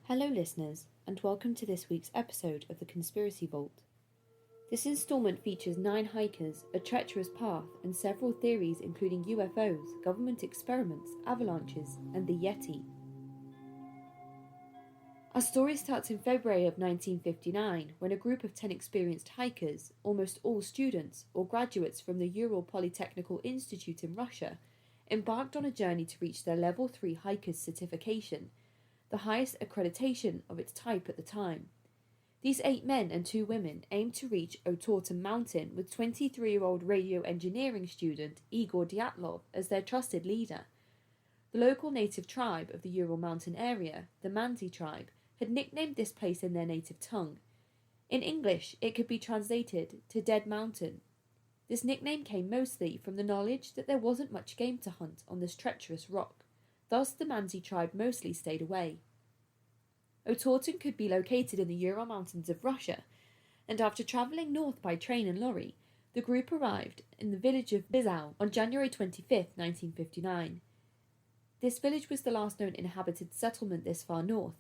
Hello, listeners, and welcome to this week's episode of the Conspiracy Vault. This installment features 9 hikers, a treacherous path, and several theories including UFOs, government experiments, avalanches, and the Yeti. Our story starts in February of 1959 when a group of 10 experienced hikers, almost all students or graduates from the Ural Polytechnical Institute in Russia, embarked on a journey to reach their Level 3 Hikers certification, the highest accreditation of its type at the time. These 8 men and 2 women aimed to reach Otorten Mountain with 23-year-old radio engineering student Igor Dyatlov as their trusted leader. The local native tribe of the Ural Mountain area, the Mansi tribe, had nicknamed this place in their native tongue. In English, it could be translated to Dead Mountain. This nickname came mostly from the knowledge that there wasn't much game to hunt on this treacherous rock. Thus, the Mansi tribe mostly stayed away. Otorten could be located in the Ural Mountains of Russia, and after travelling north by train and lorry, the group arrived in the village of Bizau on January 25, 1959. This village was the last known inhabited settlement this far north.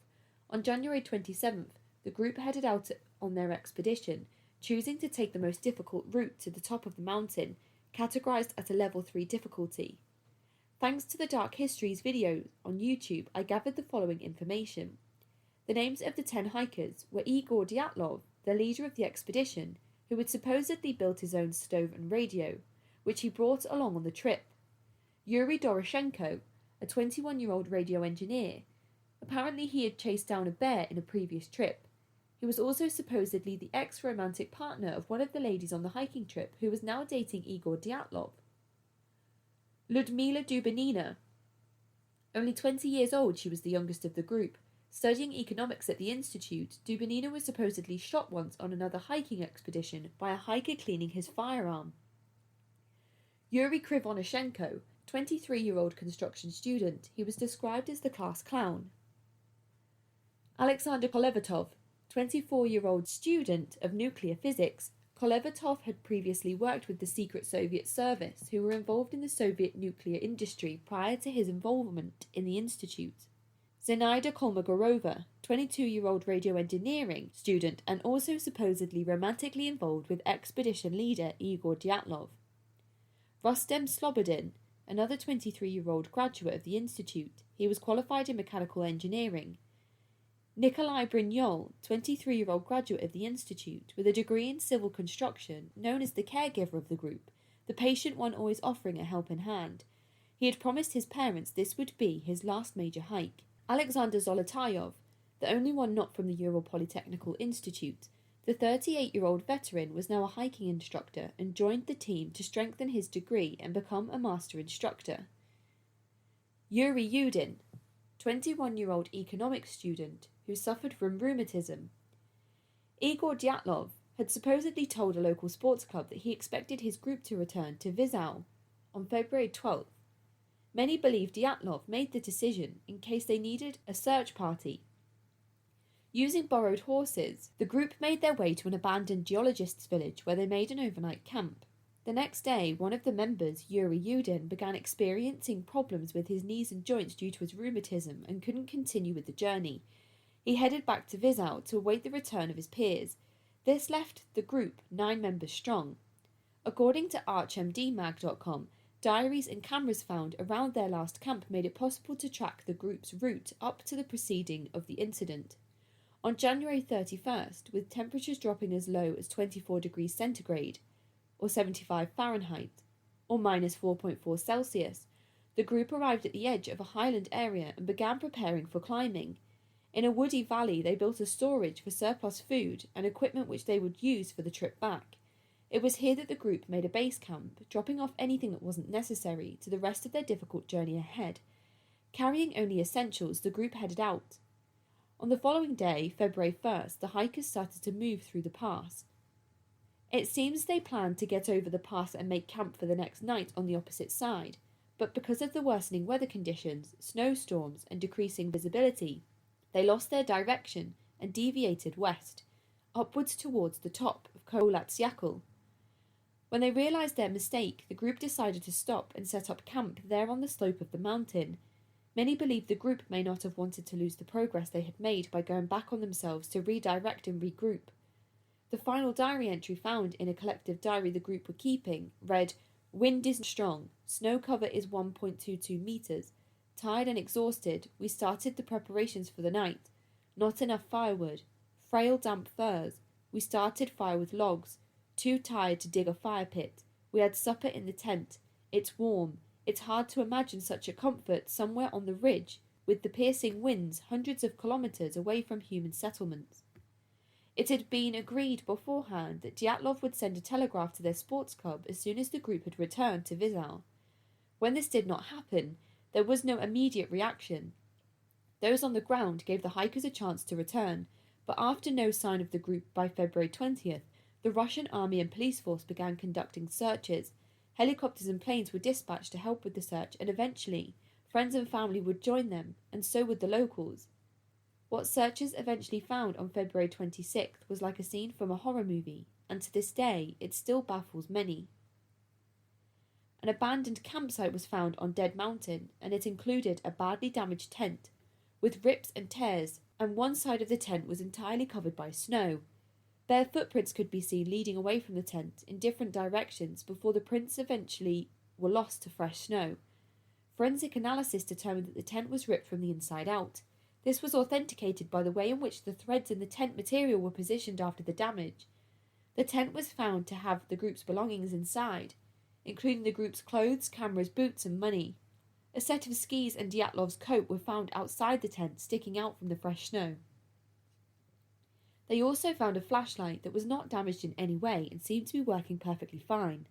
On January 27th, the group headed out on their expedition, choosing to take the most difficult route to the top of the mountain, categorised at a level 3 difficulty. Thanks to the Dark Histories videos on YouTube, I gathered the following information. The names of the 10 hikers were Igor Dyatlov, the leader of the expedition, who had supposedly built his own stove and radio, which he brought along on the trip. Yuri Doroshenko, a 21-year-old radio engineer. Apparently he had chased down a bear in a previous trip. He was also supposedly the ex-romantic partner of one of the ladies on the hiking trip who was now dating Igor Dyatlov. Ludmila Dubinina. Only 20 years old, she was the youngest of the group. Studying economics at the institute, Dubinina was supposedly shot once on another hiking expedition by a hiker cleaning his firearm. Yuri Krivonoshenko, 23-year-old construction student, he was described as the class clown. Alexander Kolevatov, 24-year-old student of nuclear physics, Kolevatov had previously worked with the secret Soviet service who were involved in the Soviet nuclear industry prior to his involvement in the institute. Zenaida Kolmogorova, 22-year-old radio engineering student and also supposedly romantically involved with expedition leader Igor Dyatlov. Rustem Slobodin, another 23-year-old graduate of the institute, he was qualified in mechanical engineering. Nikolai Brignol, 23-year-old graduate of the institute with a degree in civil construction, known as the caregiver of the group, the patient one always offering a helping hand. He had promised his parents this would be his last major hike. Alexander Zolotayov, the only one not from the Ural Polytechnical Institute, the 38-year-old veteran was now a hiking instructor and joined the team to strengthen his degree and become a master instructor. Yuri Yudin, 21-year-old economics student who suffered from rheumatism. Igor Dyatlov had supposedly told a local sports club that he expected his group to return to Bizau on February 12th. Many believe Dyatlov made the decision in case they needed a search party. Using borrowed horses, the group made their way to an abandoned geologist's village where they made an overnight camp. The next day, one of the members, Yuri Yudin, began experiencing problems with his knees and joints due to his rheumatism and couldn't continue with the journey. He headed back to Bizau to await the return of his peers. This left the group 9 members strong. According to ArchMDMag.com, diaries and cameras found around their last camp made it possible to track the group's route up to the preceding of the incident. On January 31st, with temperatures dropping as low as 24 degrees centigrade, or 75 Fahrenheit, or minus 4.4 Celsius, the group arrived at the edge of a highland area and began preparing for climbing. In a woody valley, they built a storage for surplus food and equipment which they would use for the trip back. It was here that the group made a base camp, dropping off anything that wasn't necessary to the rest of their difficult journey ahead. Carrying only essentials, the group headed out. On the following day, February 1st, the hikers started to move through the pass. It seems they planned to get over the pass and make camp for the next night on the opposite side, but because of the worsening weather conditions, snowstorms and decreasing visibility, they lost their direction and deviated west, upwards towards the top of Kolatsiakul. When they realised their mistake, the group decided to stop and set up camp there on the slope of the mountain. Many believe the group may not have wanted to lose the progress they had made by going back on themselves to redirect and regroup. The final diary entry found in a collective diary the group were keeping read, "Wind is strong, snow cover is 1.22 meters. Tired and exhausted, we started the preparations for the night. Not enough firewood. Frail damp furs. We started fire with logs. Too tired to dig a fire pit. We had supper in the tent. It's warm. It's hard to imagine such a comfort somewhere on the ridge, with the piercing winds hundreds of kilometers away from human settlements." It had been agreed beforehand that Dyatlov would send a telegraph to their sports club as soon as the group had returned to Vizhar. When this did not happen, there was no immediate reaction. Those on the ground gave the hikers a chance to return, but after no sign of the group by February 20th, the Russian army and police force began conducting searches. Helicopters and planes were dispatched to help with the search, and eventually, friends and family would join them, and so would the locals. What searchers eventually found on February 26th was like a scene from a horror movie, and to this day it still baffles many. An abandoned campsite was found on Dead Mountain, and it included a badly damaged tent, with rips and tears, and one side of the tent was entirely covered by snow. Bare footprints could be seen leading away from the tent in different directions before the prints eventually were lost to fresh snow. Forensic analysis determined that the tent was ripped from the inside out. This was authenticated by the way in which the threads in the tent material were positioned after the damage. The tent was found to have the group's belongings inside, including the group's clothes, cameras, boots, and money. A set of skis and Dyatlov's coat were found outside the tent, sticking out from the fresh snow. They also found a flashlight that was not damaged in any way and seemed to be working perfectly fine.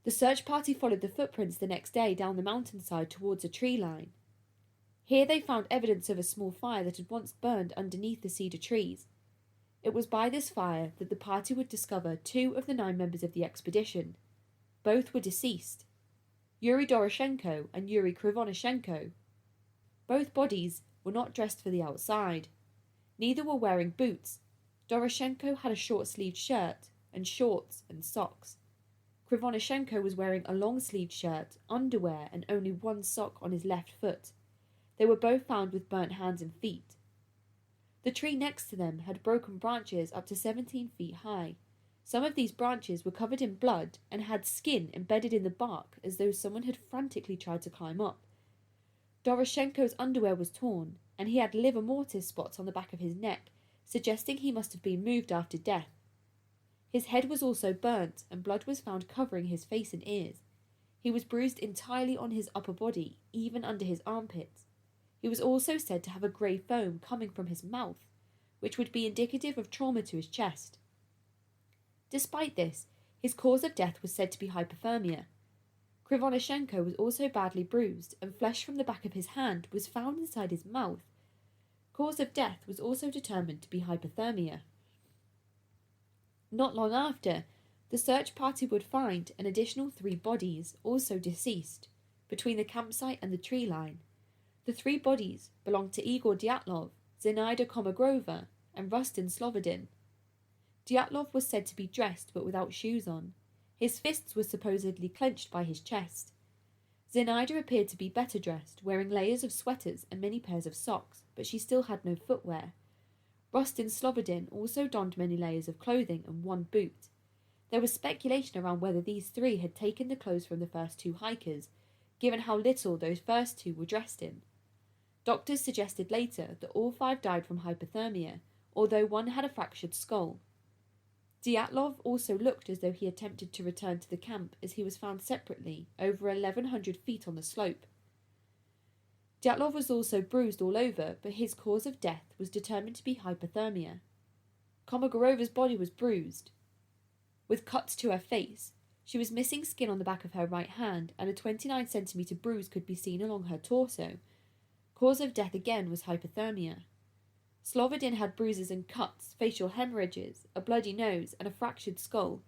The search party followed the footprints the next day down the mountainside towards a tree line. Here they found evidence of a small fire that had once burned underneath the cedar trees. It was by this fire that the party would discover 2 of the 9 members of the expedition. Both were deceased, Yuri Doroshenko and Yuri Krivonishenko. Both bodies were not dressed for the outside. Neither were wearing boots. Doroshenko had a short-sleeved shirt and shorts and socks. Krivonishenko was wearing a long-sleeved shirt, underwear, and only one sock on his left foot. They were both found with burnt hands and feet. The tree next to them had broken branches up to 17 feet high. Some of these branches were covered in blood and had skin embedded in the bark as though someone had frantically tried to climb up. Doroshenko's underwear was torn, and he had livor mortis spots on the back of his neck, suggesting he must have been moved after death. His head was also burnt, and blood was found covering his face and ears. He was bruised entirely on his upper body, even under his armpits. He was also said to have a grey foam coming from his mouth, which would be indicative of trauma to his chest. Despite this, his cause of death was said to be hypothermia. Krivonishenko was also badly bruised, and flesh from the back of his hand was found inside his mouth. Cause of death was also determined to be hypothermia. Not long after, the search party would find an additional 3 bodies, also deceased, between the campsite and the tree line. The 3 bodies belonged to Igor Dyatlov, Zinaida Komogrova, and Rustin Slobodin. Dyatlov was said to be dressed but without shoes on. His fists were supposedly clenched by his chest. Zinaida appeared to be better dressed, wearing layers of sweaters and many pairs of socks, but she still had no footwear. Rustin Slobodin also donned many layers of clothing and 1 boot. There was speculation around whether these 3 had taken the clothes from the first 2 hikers, given how little those first 2 were dressed in. Doctors suggested later that all 5 died from hypothermia, although one had a fractured skull. Dyatlov also looked as though he attempted to return to the camp, as he was found separately over 1,100 feet on the slope. Dyatlov was also bruised all over, but his cause of death was determined to be hypothermia. Komogorova's body was bruised, with cuts to her face. She was missing skin on the back of her right hand, and a 29-centimeter bruise could be seen along her torso. Cause of death again was hypothermia. Slobodin had bruises and cuts, facial hemorrhages, a bloody nose, and a fractured skull.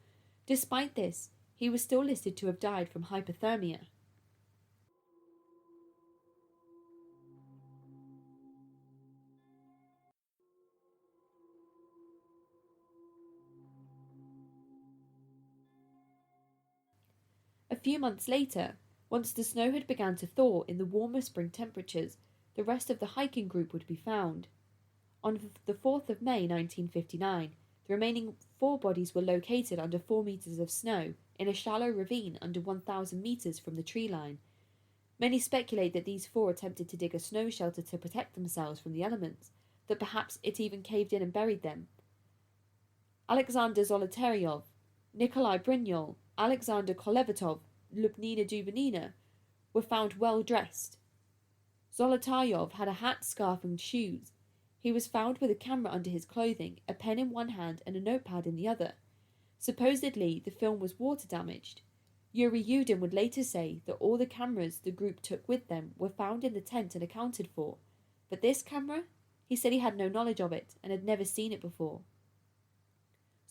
Despite this, he was still listed to have died from hypothermia. A few months later, Once the snow had begun to thaw in the warmer spring temperatures, the rest of the hiking group would be found. On the 4th of May 1959, the remaining 4 bodies were located under 4 meters of snow in a shallow ravine under 1,000 meters from the tree line. Many speculate that these 4 attempted to dig a snow shelter to protect themselves from the elements, that perhaps it even caved in and buried them. Alexander Zolotaryov, Nikolai Brynyol, Alexander Kolevatov, Lyubnina Dubinina were found well dressed. Zolotaryov had a hat, scarf, and shoes. He was found with a camera under his clothing, a pen in one hand, and a notepad in the other. Supposedly, the film was water damaged. Yuri Yudin would later say that all the cameras the group took with them were found in the tent and accounted for. But this camera? He said he had no knowledge of it and had never seen it before.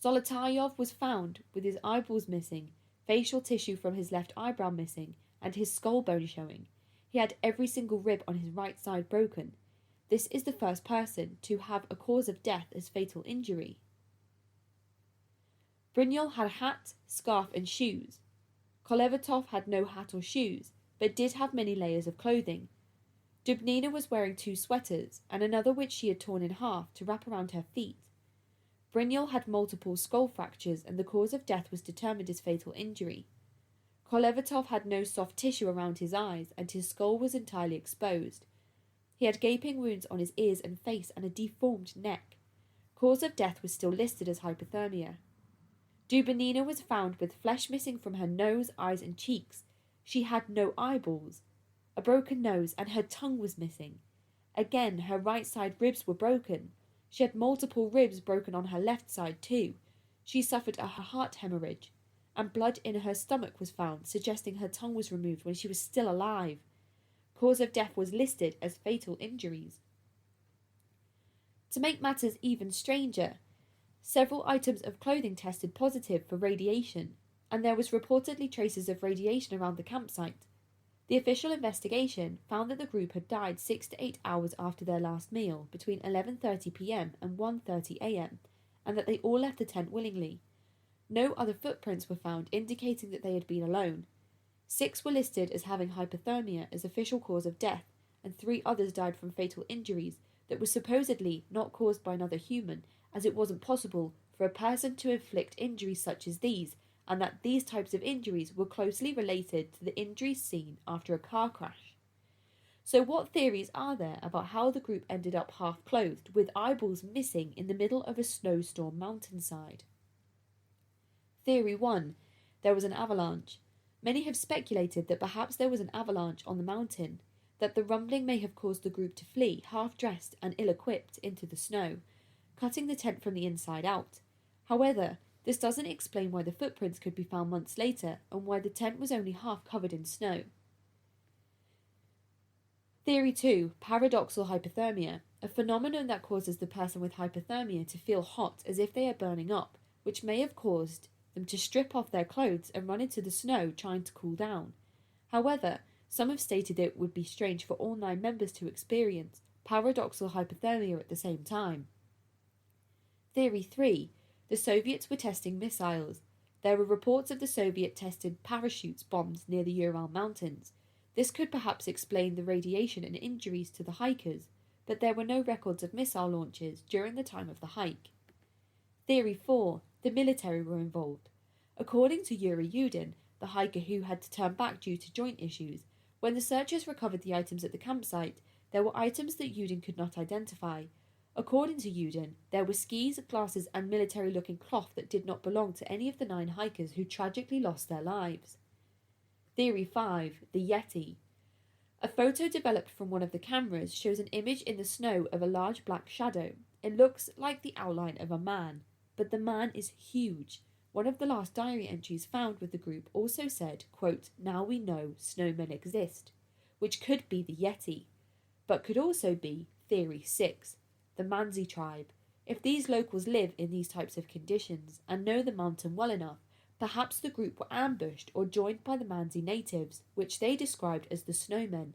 Zolotaryov was found with his eyeballs missing, facial tissue from his left eyebrow missing, and his skull bone showing. He had every single rib on his right side broken. This is the first person to have a cause of death as fatal injury. Brynyol had a hat, scarf, and shoes. Kolevatov had no hat or shoes, but did have many layers of clothing. Dubnina was wearing 2 sweaters, and another which she had torn in half to wrap around her feet. Brynyol had multiple skull fractures, and the cause of death was determined as fatal injury. Kolevatov had no soft tissue around his eyes, and his skull was entirely exposed. He had gaping wounds on his ears and face and a deformed neck. Cause of death was still listed as hypothermia. Dubinina was found with flesh missing from her nose, eyes, and cheeks. She had no eyeballs, a broken nose, and her tongue was missing. Again, her right side ribs were broken. She had multiple ribs broken on her left side too. She suffered a heart hemorrhage, and blood in her stomach was found, suggesting her tongue was removed when she was still alive. Cause of death was listed as fatal injuries. To make matters even stranger, several items of clothing tested positive for radiation, and there was reportedly traces of radiation around the campsite. The official investigation found that the group had died 6 to 8 hours after their last meal, between 11:30 p.m. and 1:30 a.m., and that they all left the tent willingly. No other footprints were found indicating that they had been alone. 6 were listed as having hypothermia as official cause of death, and 3 others died from fatal injuries that were supposedly not caused by another human, as it wasn't possible for a person to inflict injuries such as these, and that these types of injuries were closely related to the injuries seen after a car crash. So what theories are there about how the group ended up half-clothed, with eyeballs missing in the middle of a snowstorm mountainside? Theory 1. There was an avalanche. Many have speculated that perhaps there was an avalanche on the mountain, that the rumbling may have caused the group to flee, half-dressed and ill-equipped, into the snow, cutting the tent from the inside out. However, this doesn't explain why the footprints could be found months later, and why the tent was only half covered in snow. Theory 2. Paradoxal hypothermia, a phenomenon that causes the person with hypothermia to feel hot as if they are burning up, which may have caused them to strip off their clothes and run into the snow trying to cool down. However, some have stated it would be strange for all 9 members to experience paradoxal hypothermia at the same time. Theory 3. The Soviets were testing missiles. There were reports of the Soviet tested parachutes bombs near the Ural Mountains. This could perhaps explain the radiation and injuries to the hikers, but there were no records of missile launches during the time of the hike. Theory 4. The military were involved. According to Yuri Yudin, the hiker who had to turn back due to joint issues, when the searchers recovered the items at the campsite, there were items that Yudin could not identify. According to Yudin, there were skis, glasses, and military-looking cloth that did not belong to any of the 9 hikers who tragically lost their lives. Theory 5. The Yeti. A photo developed from one of the cameras shows an image in the snow of a large black shadow. It looks like the outline of a man, but the man is huge. One of the last diary entries found with the group also said, quote, "Now we know snowmen exist," which could be the Yeti, but could also be Theory 6. The Mansi tribe. If these locals live in these types of conditions and know the mountain well enough, perhaps the group were ambushed or joined by the Mansi natives, which they described as the snowmen.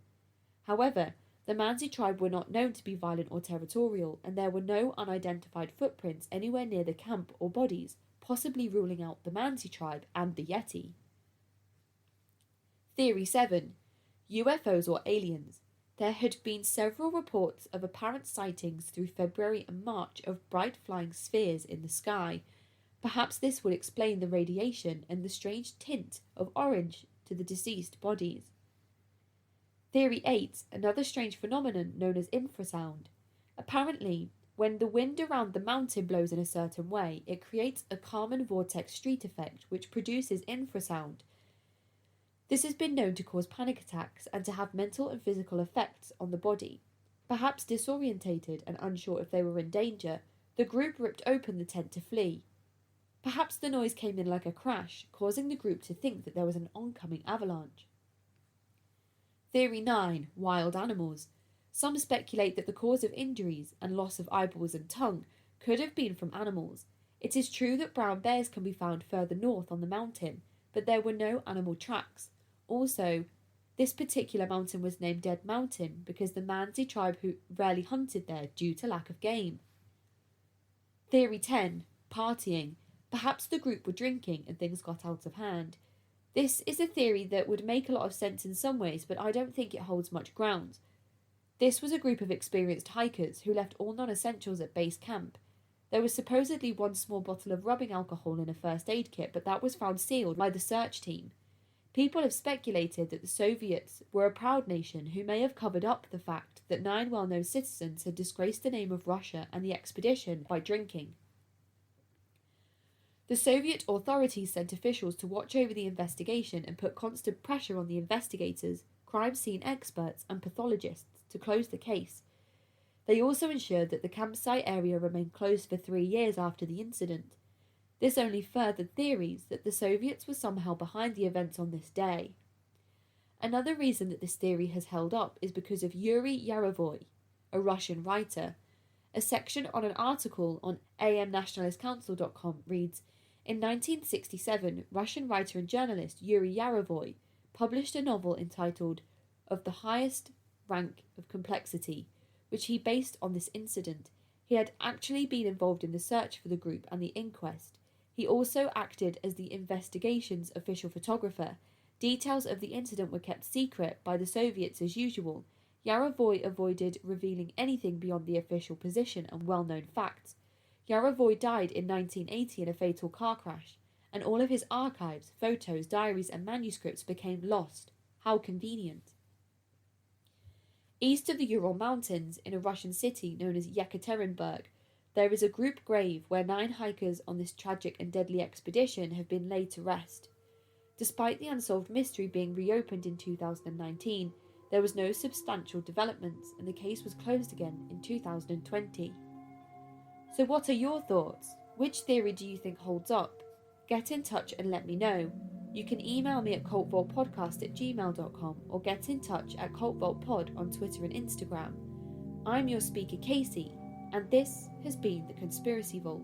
However, the Mansi tribe were not known to be violent or territorial, and there were no unidentified footprints anywhere near the camp or bodies, possibly ruling out the Mansi tribe and the Yeti. Theory 7. UFOs or aliens. There had been several reports of apparent sightings through February and March of bright flying spheres in the sky. Perhaps this would explain the radiation and the strange tint of orange to the deceased bodies. Theory 8. Another strange phenomenon known as infrasound. Apparently, when the wind around the mountain blows in a certain way, it creates a Kármán vortex street effect which produces infrasound. This has been known to cause panic attacks and to have mental and physical effects on the body. Perhaps disorientated and unsure if they were in danger, the group ripped open the tent to flee. Perhaps the noise came in like a crash, causing the group to think that there was an oncoming avalanche. Theory 9. Wild animals. Some speculate that the cause of injuries and loss of eyeballs and tongue could have been from animals. It is true that brown bears can be found further north on the mountain, but there were no animal tracks. Also, this particular mountain was named Dead Mountain because the Mansi tribe who rarely hunted there due to lack of game. Theory 10. Partying. Perhaps the group were drinking and things got out of hand. This is a theory that would make a lot of sense in some ways, but I don't think it holds much ground. This was a group of experienced hikers who left all non-essentials at base camp. There was supposedly one small bottle of rubbing alcohol in a first aid kit, but that was found sealed by the search team. People have speculated that the Soviets were a proud nation who may have covered up the fact that 9 well-known citizens had disgraced the name of Russia and the expedition by drinking. The Soviet authorities sent officials to watch over the investigation and put constant pressure on the investigators, crime scene experts and pathologists to close the case. They also ensured that the campsite area remained closed for 3 years after the incident. This only furthered theories that the Soviets were somehow behind the events on this day. Another reason that this theory has held up is because of Yuri Yarovoy, a Russian writer. A section on an article on amnationalistcouncil.com reads, in 1967, Russian writer and journalist Yuri Yarovoy published a novel entitled Of the Highest Rank of Complexity, which he based on this incident. He had actually been involved in the search for the group and the inquest. He also acted as the investigation's official photographer. Details of the incident were kept secret by the Soviets as usual. Yarovoy avoided revealing anything beyond the official position and well-known facts. Yarovoy died in 1980 in a fatal car crash, and all of his archives, photos, diaries and manuscripts became lost. How convenient. East of the Ural Mountains, in a Russian city known as Yekaterinburg, there is a group grave where 9 hikers on this tragic and deadly expedition have been laid to rest. Despite the unsolved mystery being reopened in 2019, there was no substantial developments and the case was closed again in 2020. So what are your thoughts? Which theory do you think holds up? Get in touch and let me know. You can email me at cultvaultpodcast@gmail.com or get in touch at cultvaultpod on Twitter and Instagram. I'm your speaker Casey, and this has been The Conspiracy Vault.